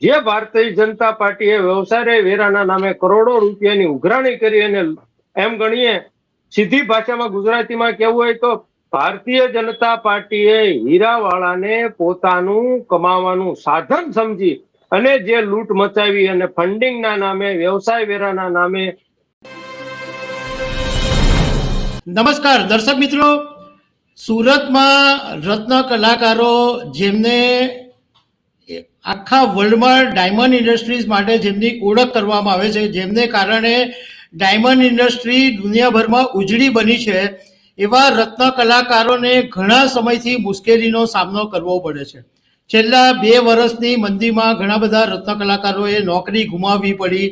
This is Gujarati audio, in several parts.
જે ભારતીય જનતા પાર્ટીએ વ્યવસાય વેરાના નામે કરોડો રૂપિયાની ઉઘરાણી કરી અને એમ ગણીએ સીધી ભાષામાં ગુજરાતીમાં કહેવું હોય તો ભારતીય જનતા પાર્ટીએ હીરાવાળાને પોતાનું કમાવાનું સાધન સમજી અને જે લૂંટ મચાવી અને ફંડિંગના નામે વ્યવસાય વેરાના નામે. નમસ્કાર દર્શક મિત્રો, સુરતમાં રત્ન કલાકારો જેમને આખા વર્લ્ડમાં ડાયમંડ ઇન્ડસ્ટ્રીઝ માટે જેમની ઓળખ કરવામાં આવે છે, જેમને કારણે ડાયમંડ ઇન્ડસ્ટ્રી દુનિયાભરમાં ઉજળી બની છે, એવા રત્ન કલાકારોને ઘણા સમયથી મુશ્કેલીનો સામનો કરવો પડે છે. છેલ્લા 2 વર્ષની મંદીમાં ઘણા બધા રત્ન કલાકારોએ નોકરી ગુમાવવી પડી.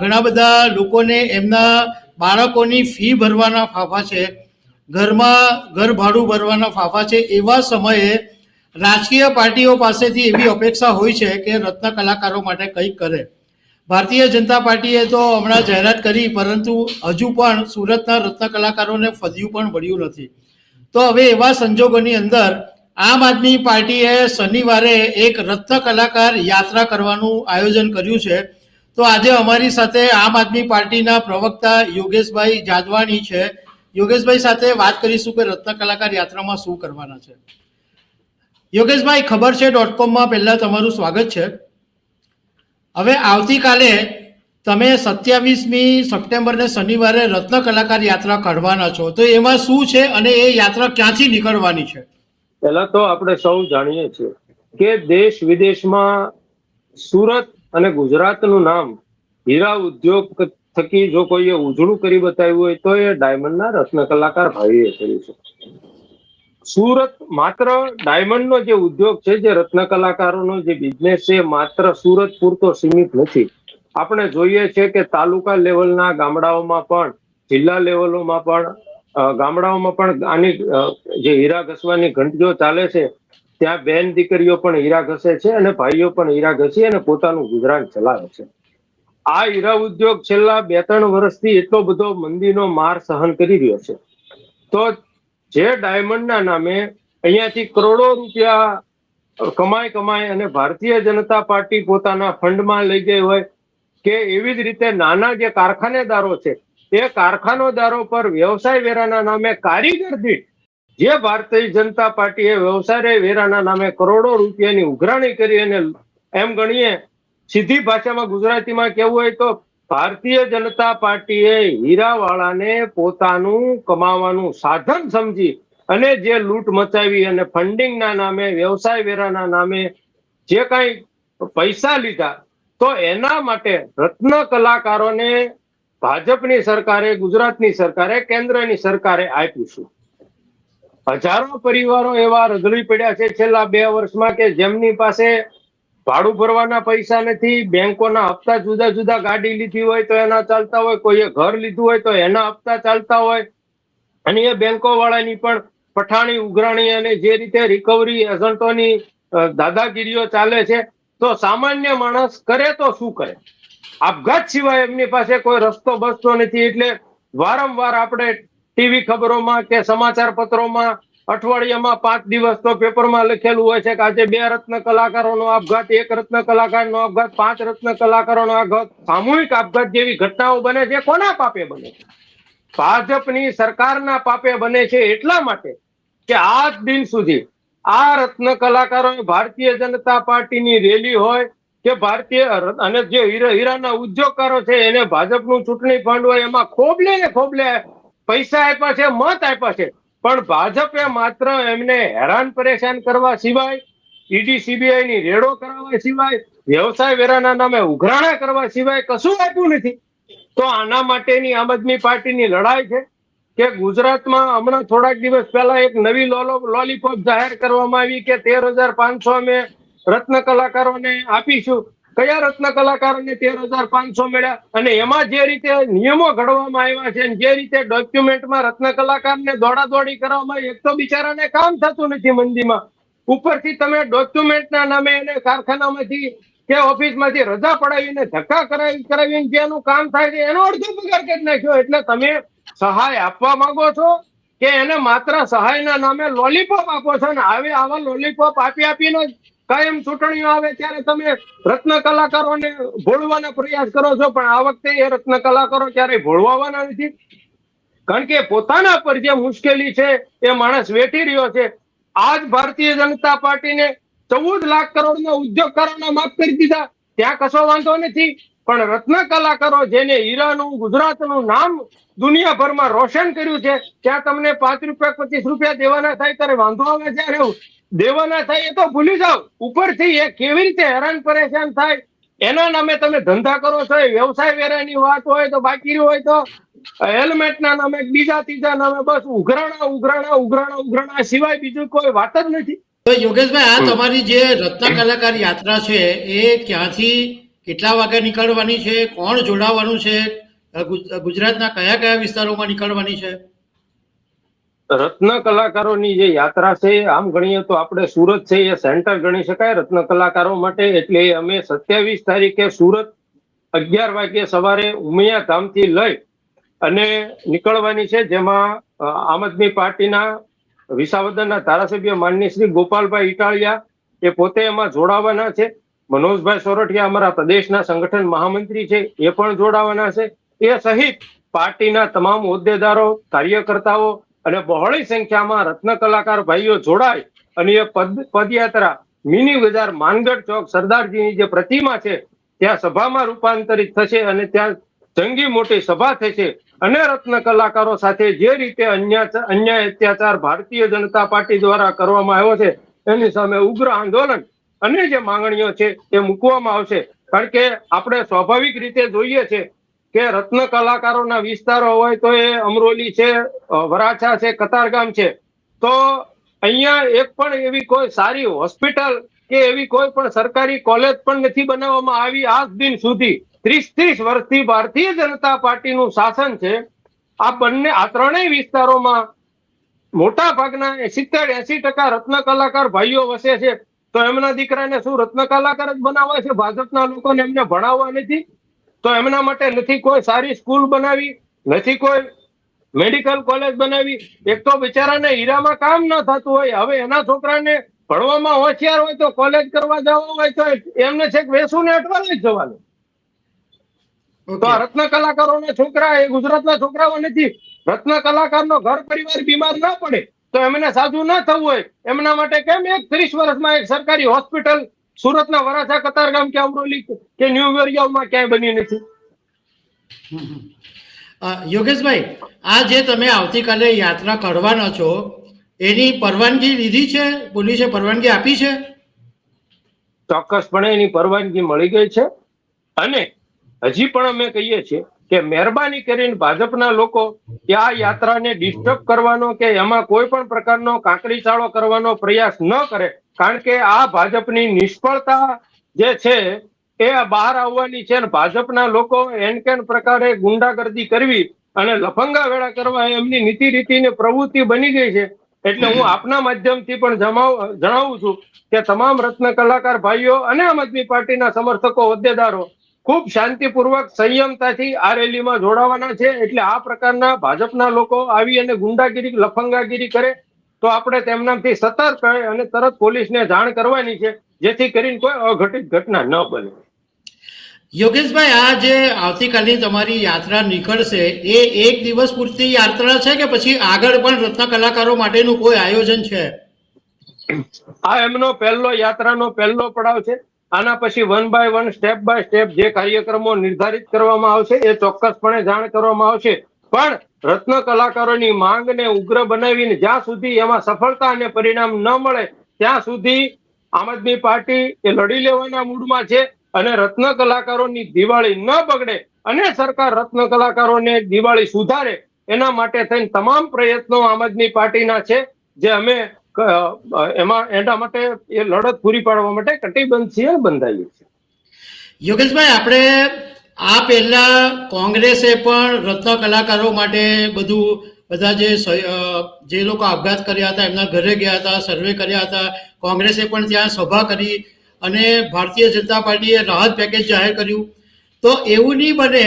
ઘણા બધા લોકોને એમના બાળકોની ફી ભરવાના ફાફા છે, ઘર ભાડું ભરવાના ફાફા છે. એવા સમયે રાજકીય પાર્ટીઓ પાસેથી એવી અપેક્ષા હોય છે કે રત્ન કલાકારો માટે કંઈક કરે. ભારતીય જનતા પાર્ટીએ તો હમણાં જાહેરાત કરી, પરંતુ હજુ પણ સુરતના રત્ન કલાકારોને ફદ્યું પણ વળ્યું નથી. તો હવે એવા સંજોગોની અંદર આમ આદમી પાર્ટીએ શનિવારે એક રત્ન કલાકાર યાત્રા કરવાનું આયોજન કર્યું છે. તો આજે અમારી સાથે આમ આદમી પાર્ટીના પ્રવક્તા યોગેશભાઈ જાદવાણી છે. યોગેશભાઈ સાથે વાત કરીશું કે રત્ન કલાકાર યાત્રામાં શું કરવાના છે. યોગેશભાઈ, ખબર છે .com પહેલા તમારું સ્વાગત છે. હવે આવતીકાલે તમે 27મી સપ્ટેમ્બરને શનિવારે રત્ન કલાકાર યાત્રા કાઢવાના છો, તો એમાં શું છે અને એ યાત્રા ક્યાંથી નીકળવાની છે? પહેલા તો આપણે સૌ જાણીએ છીએ કે દેશ વિદેશમાં સુરત અને ગુજરાતનું નામ હીરા ઉદ્યોગ થકી જો કોઈએ ઉજળું કરી બતાવ્યું હોય તો એ ડાયમંડના રત્ન કલાકાર ભાઈએ કર્યું છે. સુરત માત્ર ડાયમંડનો જે ઉદ્યોગ છે, જે રત્ન કલાકારોનો જે બિઝનેસ છે, માત્ર સુરત પૂરતો સીમિત નથી. આપણે જોઈએ છે કે તાલુકા લેવલના ગામડાઓમાં પણ, જિલ્લા લેવલોમાં પણ, ગામડાઓમાં પણ આની જે હીરા ઘસવાની ઘંટીઓ ચાલે છે, ત્યાં બેન દીકરીઓ પણ હીરા ઘસે છે અને ભાઈઓ પણ હીરા ઘસી અને પોતાનું ગુજરાન ચલાવે છે. આ હીરા ઉદ્યોગ છેલ્લા 2-3 વર્ષથી એટલો બધો મંદીનો માર સહન કરી રહ્યો છે. તો જે ડાયમંડના નામે અહીંયાથી કરોડો રૂપિયા કમાઈ અને ભારતીય જનતા પાર્ટી પોતાના ફંડમાં લઈ ગઈ હોય કે એવી જ રીતે નાના જે કારખાનેદારો છે, એ કારખાનેદારો પર વ્યવસાય વેરાના નામે કારીગર દીઠ જે ભારતીય જનતા પાર્ટીએ વ્યવસાય વેરાના નામે કરોડો રૂપિયાની ઉઘરાણી કરી અને એમ ગણીએ સીધી ભાષામાં ગુજરાતીમાં કહેવું હોય તો ભારતીય જનતા પાર્ટીએ હીરાવાળાને પોતાનું કમાવાનું સાધન સમજી અને જે લૂંટ મચાવી અને ફંડિંગના નામે વ્યવસાય વેરાના નામે જે કાંઈ પૈસા લીધા, તો એના માટે રત્ન કલાકારોને ભાજપની સરકારે, ગુજરાતની સરકારે, કેન્દ્રની સરકારે આપ્યું છે. હજારો પરિવારો એવા રઝળી પડ્યા છે છેલ્લા 2 વર્ષમાં કે જેમની પાસે ભાડું ભરવાના પૈસા નથી, બેંકોના હપ્તા જુદા જુદા, ગાડી લીધી હોય તો એના ચાલતા હોય, કોઈએ ઘર લીધું હોય તો એના હપ્તા ચાલતા હોય, અને એ બેંકો વાળાની પણ પઠાણી ઉઘરાણી અને જે રીતે રિકવરી એજન્ટોની દાદાગીરીઓ ચાલે છે. તો સામાન્ય માણસ કરે તો શું કરે? આપઘાત સિવાય એમની પાસે કોઈ રસ્તો બસતો નથી. એટલે વારંવાર આપણે ટીવી ખબરોમાં કે સમાચાર પત્રોમાં અઠવાડિયામાં 5 દિવસ તો પેપરમાં લખેલું હોય છે કે આજે 2 રત્ન કલાકારોનો આપઘાત, 1 રત્ન કલાકારનો આપઘાત, 5 રત્ન કલાકારોનો આપઘાત. સામૂહિક આપઘાત જેવી ઘટનાઓ બને છે. કોના પાપે બને છે? ભાજપની સરકારના પાપે બને છે. એટલા માટે કે આજ દિન સુધી આ રત્ન કલાકારો ભારતીય જનતા પાર્ટીની રેલી હોય કે ભારતીય અને જે હીરાના ઉદ્યોગકારો છે એને ભાજપનું ચૂંટણી ફંડ હોય એમાં ખોબલે પૈસા આપ્યા છે, મત આપ્યા છે, પણ ભાજપે માત્ર એમને હેરાન પરેશાન કરવા સિવાય, ઈડી સીબીઆઈ ની રેડો કરાવવા સિવાય, વ્યવસાય વેરાના નામે ઉઘરાણા કરવા સિવાય કશું આપ્યું નથી. તો આના માટેની આમ આદમી પાર્ટીની લડાઈ છે કે ગુજરાતમાં હમણાં થોડાક દિવસ પહેલા એક નવી લોલીપોપ જાહેર કરવામાં આવી કે 13,500 અમે રત્ન કલાકારોને આપીશું. કયા રત્ન કલાકારોને 13,500 મળ્યા? અને એમાં જે રીતે નિયમો ઘડવામાં આવ્યા છે, જે રીતે ડોક્યુમેન્ટમાં રત્ન કલાકારને દોડાદોડી કરવામાં આવી, એક તો બિચારાને કામ થતું નથી મંદીમાં, ઉપરથી તમે ડોક્યુમેન્ટના નામે એને કારખાનામાંથી કે ઓફિસમાંથી રજા પડાવીને ધક્કા કરાવીને જેનું કામ થાય છે એનો અડધો પગાર કરી નાખ્યો. એટલે તમે સહાય આપવા માંગો છો કે એને માત્ર સહાયના નામે લોલીપોપ આપો છો? ને આવા લોલીપોપ આપીને કાયમ ચૂંટણીઓ આવે ત્યારે તમે રત્ન કલાકારોને ભોળવાના પ્રયાસ કરો છો, પણ આ વખતે એ રત્ન કલાકારો ક્યારેય ભોળવાના નથી. કારણ કે પોતાના પર જે મુશ્કેલી છે એ માણસ વેઠી રહ્યો છે. આજ ભારતીય જનતા પાર્ટીને 14 લાખ કરોડના ઉદ્યોગકારોના માફ કરી દીધા, ત્યાં કશો વાંધો નથી. પણ રત્ન કલાકારો જેને હીરાનું ગુજરાતનું નામ દુનિયાભરમાં રોશન કર્યું છે, ત્યાં તમને 5 રૂપિયા 25 રૂપિયા દેવાના થાય ત્યારે વાંધો આવે છે? અરે દેવાના થાય એ તો ભૂલી જાઓ, ઉપરથી એ કેવી રીતે હેરાન પરેશાન થાય એના નામે તમે ધંધા કરો છો. એ વ્યવસાય વેરાની વાત હોય તો બાકી હોય તો હેલ્મેટના નામે બીજા ત્રીજા નામે બસ ઉઘરાણા ઉઘરાણા ઉઘરાણા ઉઘરાણા સિવાય બીજું કોઈ વાત જ નથી. તો યોગેશભાઈ, આ તમારી જે રત્ન કલાકાર યાત્રા છે એ ક્યાંથી કેટલા વાગે નીકળવાની છે, કોણ જોડાવાનું છે, ગુજરાતના કયા કયા વિસ્તારોમાં નીકળવાની છે? રત્ન કલાકારોની જે યાત્રા છે, આમ ગણીએ તો આપણે સુરત છે એ સેન્ટર ગણી શકાય રત્ન કલાકારો માટે. એટલે અમે 27 તારીખે સુરત 11 વાગે સવારે ઉમિયા ધામથી લઈ અને નીકળવાની છે, જેમાં આમ આદમી પાર્ટીના વિસાવદરના ધારાસભ્ય માનનીય શ્રી ગોપાલભાઈ ઇટાલિયા એ પોતે એમાં જોડાવાના છે. મનોજભાઈ સોરઠિયા અમારા પ્રદેશના સંગઠન મહામંત્રી છે, એ પણ જોડાવાના છે. એ સહિત પાર્ટીના તમામ હોદ્દેદારો, કાર્યકર્તાઓ અને બહોળી સંખ્યામાં રત્ન કલાકાર ભાઈઓ જોડાય અને એ પદયાત્રા મિની બજાર માનગઢ ચોક સરદારજીની જે પ્રતિમા છે ત્યાં સભામાં રૂપાંતરિત થશે અને ત્યાં જંગી મોટી સભા થશે. અને રત્ન કલાકારો સાથે જે રીતે અન્યાય અત્યાચાર ભારતીય જનતા પાર્ટી દ્વારા કરવામાં આવ્યો છે એની સામે ઉગ્ર આંદોલન અને જે માંગણીઓ છે એ મૂકવામાં આવશે. કારણ કે આપણે સ્વાભાવિક રીતે જોઈએ છે કે રત્ન કલાકારોના વિસ્તારો હોય તો એ અમરોલી છે, વરાછા છે, કતારગામ છે, તો અહીંયા એક પણ એવી કોઈ સારી હોસ્પિટલ કે એવી કોઈ પણ સરકારી કોલેજ પણ નથી બનાવવામાં આવી આજ દિન સુધી. 30 વર્ષથી ભારતીય જનતા પાર્ટીનું શાસન છે. આ ત્રણેય વિસ્તારોમાં મોટા ભાગના 70-80% રત્ન કલાકાર ભાઈઓ વસે છે. તો એમના દીકરાને શું રત્ન કલાકાર જ બનાવવા છે? ભાજપના લોકોને એમને ભણાવવા નથી? તો એમના માટે નથી કોઈ સારી સ્કૂલ બનાવી, નથી કોઈ મેડિકલ કોલેજ બનાવી. એક તો બિચારાને હીરામાં કામ ન થતું હોય, હવે એના છોકરાને ભણવામાં હોશિયાર હોય તો કોલેજ કરવા જવું હોય તો એમને છેક વેસુને અટવાલે જ જવાનું. તો આ રત્ન કલાકારોના છોકરા એ ગુજરાતના છોકરાઓ નથી. રત્ન કલાકારનો ઘર પરિવાર બીમાર ના પડે તો એમને સાજું ના થવું હોય એમના માટે કેમ 30 વર્ષમાં એક સરકારી હોસ્પિટલ સુરતના વરાછા, કતારગામ કે અમરોલી કે ન્યૂ વેરિયામાં ક્યાંય બની નથી? યોગેશભાઈ, આ જે તમે આવતીકાલે યાત્રા કરવાના છો એની પરવાનગી લીધી છે? પોલીસે પરવાનગી આપી છે? ચોક્કસપણે એની પરવાનગી મળી ગઈ છે. અને હજી પણ અમે કહીએ છીએ કે મહેરબાની કરીને ભાજપના લોકો કે આ યાત્રાને ડિસ્ટર્બ કરવાનો કે એમાં કોઈ પણ પ્રકારનો કાંકરીચાળો કરવાનો પ્રયાસ ન કરે. કારણ કે આ ભાજપની નિષ્ફળતા જે છે એ બહાર આવવાની છે. ભાજપના લોકો એનકેન પ્રકારે ગુંડાગર્દી કરવી અને લફંગા વેળા કરવા એમની નીતિ રીતિની પ્રવૃત્તિ બની ગઈ છે. એટલે હું આપના માધ્યમથી પણ જણાવું છું કે તમામ રત્ન કલાકાર ભાઈઓ અને આમ આદમી પાર્ટીના સમર્થકો, હોદ્દેદારો ખૂબ શાંતિપૂર્વક સંયમતાથી આ રેલીમાં જોડાવાના છે. એટલે આ પ્રકારના ભાજપના લોકો આવી અને ગુંડાગીરી, લફંગાગીરી કરે તો આપણે તેમનાથી સતર્ક અને તરત પોલીસને જાણ કરવાની છે, જેથી કરીને કોઈ અઘટિત ઘટના ન બને. યોગેશભાઈ, આ જે આવતીકાલની તમારી યાત્રા નીકળશે એ એક દિવસ પૂરતી યાત્રા છે કે પછી આગળ પણ રત્ન કલાકારો માટેનું કોઈ આયોજન છે? આ એમનો યાત્રાનો પહેલો પડાવ છે. આના પછી 1 by 1 સ્ટેપ બાય સ્ટેપ જે કાર્યક્રમો નિર્ધારિત કરવામાં આવશે એ ચોક્કસપણે જાણ કરવામાં આવશે. પણ રત્ન કલાકારોની માંગને ઉગ્ર બનાવીને જ્યાં સુધી એમાં સફળતા અને પરિણામ ન મળે ત્યાં સુધી આમ આદમી પાર્ટી એ લડી લેવાના મૂડમાં છે. અને રત્ન કલાકારોની દિવાળી ન બગડે અને સરકાર રત્ન કલાકારોને દિવાળી સુધારે એના માટે થઈને તમામ પ્રયત્નો આમ આદમી પાર્ટીના છે, જે અમે એના માટે એ લડત પૂરી પાડવા માટે કટિબદ્ધ છીએ, બંધાઈએ છીએ. યોગેશભાઈ, આપણે આ પહેલા કોંગ્રેસે પણ રત્ન કલાકારો માટે બધા જે લોકો આપઘાત કર્યા હતા એમના ઘરે ગયા હતા, સર્વે કર્યા હતા. કોંગ્રેસે પણ ત્યાં સભા કરી અને ભારતીય જનતા પાર્ટીએ રાહત પેકેજ જાહેર કર્યું. તો એવું નહીં બને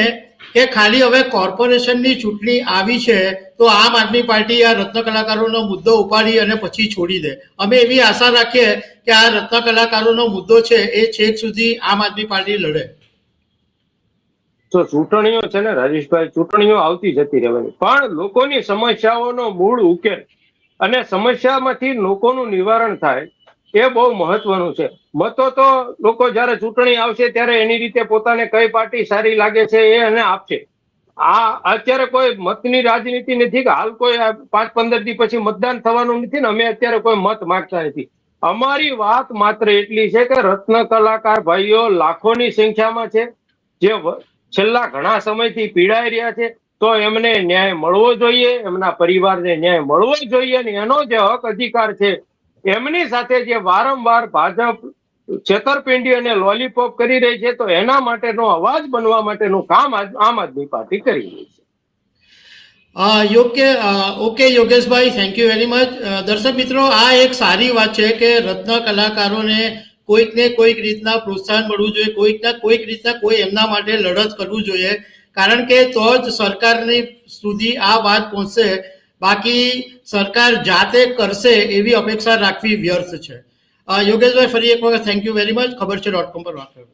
કે ખાલી હવે કોર્પોરેશનની ચૂંટણી આવી છે તો આમ આદમી પાર્ટી આ રત્ન કલાકારોનો મુદ્દો ઉપાડી અને પછી છોડી દે. અમે એવી આશા રાખીએ કે આ રત્ન કલાકારોનો મુદ્દો છે એ છેક સુધી આમ આદમી પાર્ટી લડે. તો ચૂંટણીઓ છે ને રાજેશભાઈ, ચૂંટણીઓ આવતી જતી રહેવાની, પણ લોકોની સમસ્યાઓનો મૂળ ઉકેલ અને સમસ્યામાંથી લોકોનું નિવારણ થાય એ બહુ મહત્વનું છે. મતો તો લોકો જયારે ચૂંટણી આવશે ત્યારે એની રીતે પોતાને કઈ પાર્ટી સારી લાગે છે એ એને આપશે. આ અત્યારે કોઈ મતની રાજનીતિ નથી કે હાલ કોઈ 5-15 દી પછી મતદાન થવાનું નથી ને અમે અત્યારે કોઈ મત માંગતા નથી. અમારી વાત માત્ર એટલી છે કે રત્ન કલાકાર ભાઈઓ લાખોની સંખ્યામાં છે, જે છેલ્લા ઘણા સમયથી પીડાઈ રહ્યા છે, તો એમને ન્યાય મળવો જોઈએ, એમના પરિવારને ન્યાય મળવો જોઈએ, અને એનો જે હક અધિકાર છે એમની સાથે જે વારંવાર ભાજપ છેતરપિંડી અને લોલીપોપ કરી રહી છે, તો એના માટેનો અવાજ બનવા માટેનું કામ આમ આદમી પાર્ટી કરી રહી છે. Okay Yogeshbhai, thank you very much. દર્શક મિત્રો, આ એક સારી વાત છે કે રત્ન કલાકારોને કોઈક ને કોઈક રીતના પ્રોત્સાહન મળવું જોઈએ, કોઈકના કોઈક રીતના કોઈ એમના માટે લડત કરવું જોઈએ, કારણ કે તો જ સરકારની સુધી આ વાત પહોંચશે. બાકી સરકાર જાતે કરશે એવી અપેક્ષા રાખવી વ્યર્થ છે. યોગેશભાઈ, ફરી એક વખત થેન્ક યુ વેરી મચ. ખબર છે .com પર વાત કરો.